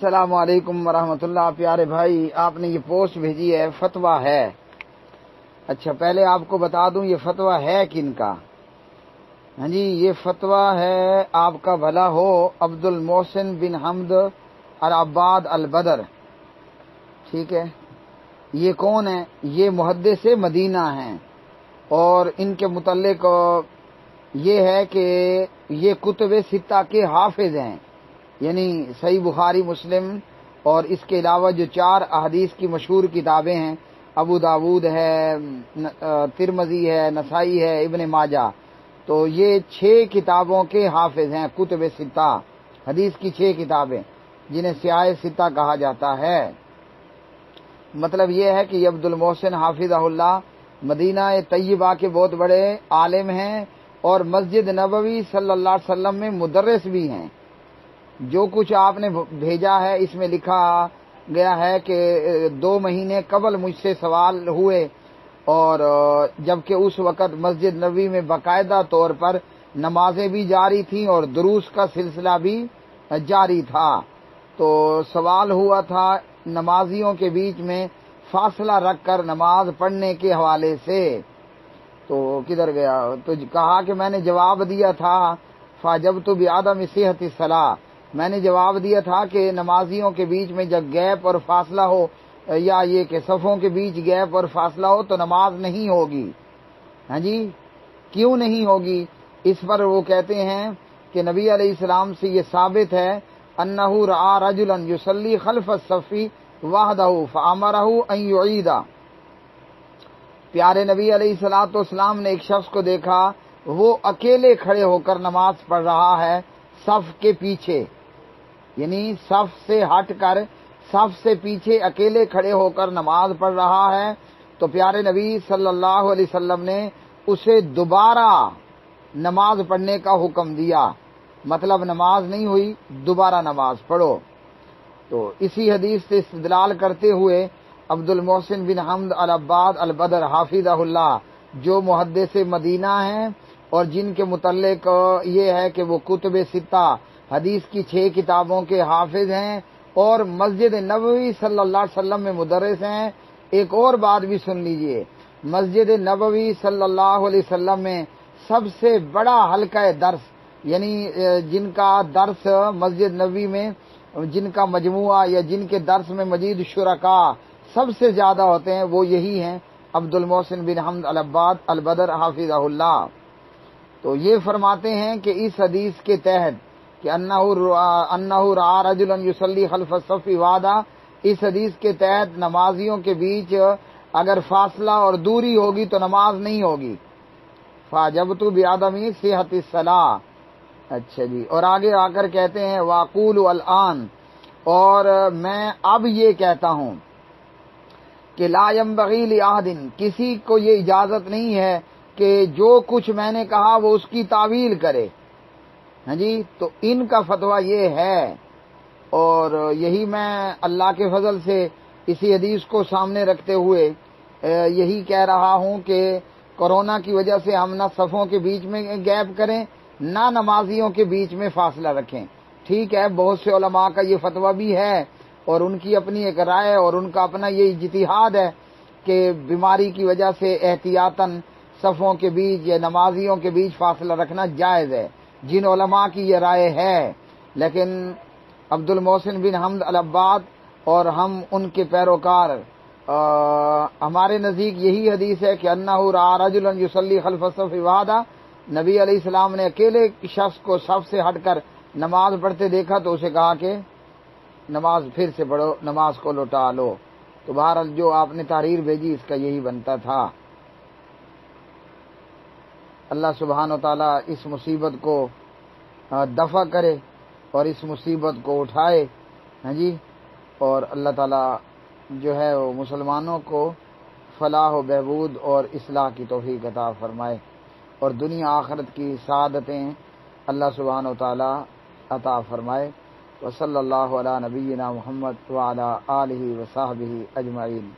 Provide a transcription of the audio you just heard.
السلام علیکم ورحمۃ اللہ۔ پیارے بھائی، آپ نے یہ پوسٹ بھیجی ہے، فتویٰ ہے۔ اچھا، پہلے آپ کو بتا دوں یہ فتویٰ ہے کن کا؟ ہاں جی، یہ فتویٰ ہے، آپ کا بھلا ہو، عبد المحسن بن حمد العباد البدر۔ ٹھیک ہے، یہ کون ہے؟ یہ محدث مدینہ ہیں، اور ان کے متعلق یہ ہے کہ یہ کتب ستہ کے حافظ ہیں، یعنی صحیح بخاری، مسلم، اور اس کے علاوہ جو 4 احادیث کی مشہور کتابیں ہیں، ابو داود ہے، ترمذی ہے، نسائی ہے، ابن ماجہ، تو یہ 6 کتابوں کے حافظ ہیں، کتب ستہ، حدیث کی 6 کتابیں جنہیں سیاہ ستہ کہا جاتا ہے۔ مطلب یہ ہے کہ یہ عبد المحسن حافظہ اللہ مدینہ طیبہ کے بہت بڑے عالم ہیں، اور مسجد نبوی صلی اللہ علیہ وسلم میں مدرس بھی ہیں۔ جو کچھ آپ نے بھیجا ہے اس میں لکھا گیا ہے کہ 2 مہینے قبل مجھ سے سوال ہوئے، اور جبکہ اس وقت مسجد نبوی میں باقاعدہ طور پر نمازیں بھی جاری تھیں اور دروس کا سلسلہ بھی جاری تھا، تو سوال ہوا تھا نمازیوں کے بیچ میں فاصلہ رکھ کر نماز پڑھنے کے حوالے سے۔ تو کدھر گیا؟ تو کہا کہ میں نے جواب دیا تھا، فَأَجَبْتُ بِعَدَمِ صِحَّةِ الصَّلَاةِ، میں نے جواب دیا تھا کہ نمازیوں کے بیچ میں جب گیپ اور فاصلہ ہو، یا یہ کہ صفوں کے بیچ گیپ اور فاصلہ ہو تو نماز نہیں ہوگی۔ ہاں جی، کیوں نہیں ہوگی؟ اس پر وہ کہتے ہیں کہ نبی علیہ السلام سے یہ ثابت ہے، انہ رآ رجلا یصلی خلف الصف وحدہ فامرہ ان یعید، پیارے نبی علیہ الصلوۃ والسلام نے ایک شخص کو دیکھا، وہ اکیلے کھڑے ہو کر نماز پڑھ رہا ہے صف کے پیچھے، یعنی صف سے ہٹ کر صف سے پیچھے اکیلے کھڑے ہو کر نماز پڑھ رہا ہے، تو پیارے نبی صلی اللہ علیہ وسلم نے اسے دوبارہ نماز پڑھنے کا حکم دیا، مطلب نماز نہیں ہوئی، دوبارہ نماز پڑھو۔ تو اسی حدیث سے استدلال کرتے ہوئے عبد المحسن بن حمد العباد البدر حافظہ اللہ، جو محدث مدینہ ہیں اور جن کے متعلق یہ ہے کہ وہ کتب ستہ حدیث کی 6 کتابوں کے حافظ ہیں اور مسجد نبوی صلی اللہ علیہ وسلم میں مدرس ہیں۔ ایک اور بات بھی سن لیجئے، مسجد نبوی صلی اللہ علیہ وسلم میں سب سے بڑا حلقہ درس، یعنی جن کا درس مسجد نبوی میں، جن کا مجموعہ یا جن کے درس میں مزید شرکاء سب سے زیادہ ہوتے ہیں، وہ یہی ہیں، عبد المحسن بن حمد العباد البدر حافظہ اللہ۔ تو یہ فرماتے ہیں کہ اس حدیث کے تحت کہ انہ رآ رجلا یصلی خلف الصف وحدہ، اس حدیث کے تحت نمازیوں کے بیچ اگر فاصلہ اور دوری ہوگی تو نماز نہیں ہوگی۔ فَأَجَبْتُ بِعَدَمِ صِحَّةِ الصَّلَاةِ۔ اچھا جی، اور آگے آ کر کہتے ہیں وَأَقُولُ الْآنَ، اور میں اب یہ کہتا ہوں کہ لا ينبغي لأحد، کسی کو یہ اجازت نہیں ہے کہ جو کچھ میں نے کہا وہ اس کی تعویل کرے۔ ہاں جی، تو ان کا فتویٰ یہ ہے، اور یہی میں اللہ کے فضل سے اسی حدیث کو سامنے رکھتے ہوئے یہی کہہ رہا ہوں کہ کورونا کی وجہ سے ہم نہ صفوں کے بیچ میں گیپ کریں، نہ نمازیوں کے بیچ میں فاصلہ رکھیں۔ ٹھیک ہے، بہت سے علماء کا یہ فتویٰ بھی ہے، اور ان کی اپنی ایک رائے اور ان کا اپنا یہ اجتہاد ہے کہ بیماری کی وجہ سے احتیاطاً صفوں کے بیچ یا نمازیوں کے بیچ فاصلہ رکھنا جائز ہے، جن علماء کی یہ رائے ہے۔ لیکن عبد المحسن بن حمد العباد اور ہم ان کے پیروکار، ہمارے نزدیک یہی حدیث ہے کہ انہ رآ رجلا یصلی خلف الصف وحدہ، نبی علیہ السلام نے اکیلے شخص کو صف سے ہٹ کر نماز پڑھتے دیکھا تو اسے کہا کہ نماز پھر سے پڑھو، نماز کو لوٹا لو۔ تو بہرحال جو آپ نے تحریر بھیجی اس کا یہی بنتا تھا۔ اللہ سبحانہ و تعالیٰ اس مصیبت کو دفع کرے اور اس مصیبت کو اٹھائے، ہاں جی، اور اللہ تعالیٰ جو ہے وہ مسلمانوں کو فلاح و بہبود اور اصلاح کی توفیق عطا فرمائے، اور دنیا آخرت کی سعادتیں اللہ سبحانہ و تعالیٰ عطا فرمائے۔ وصلی اللہ علی نبینا محمد وعلی آلہ وصحبہ اجمعین۔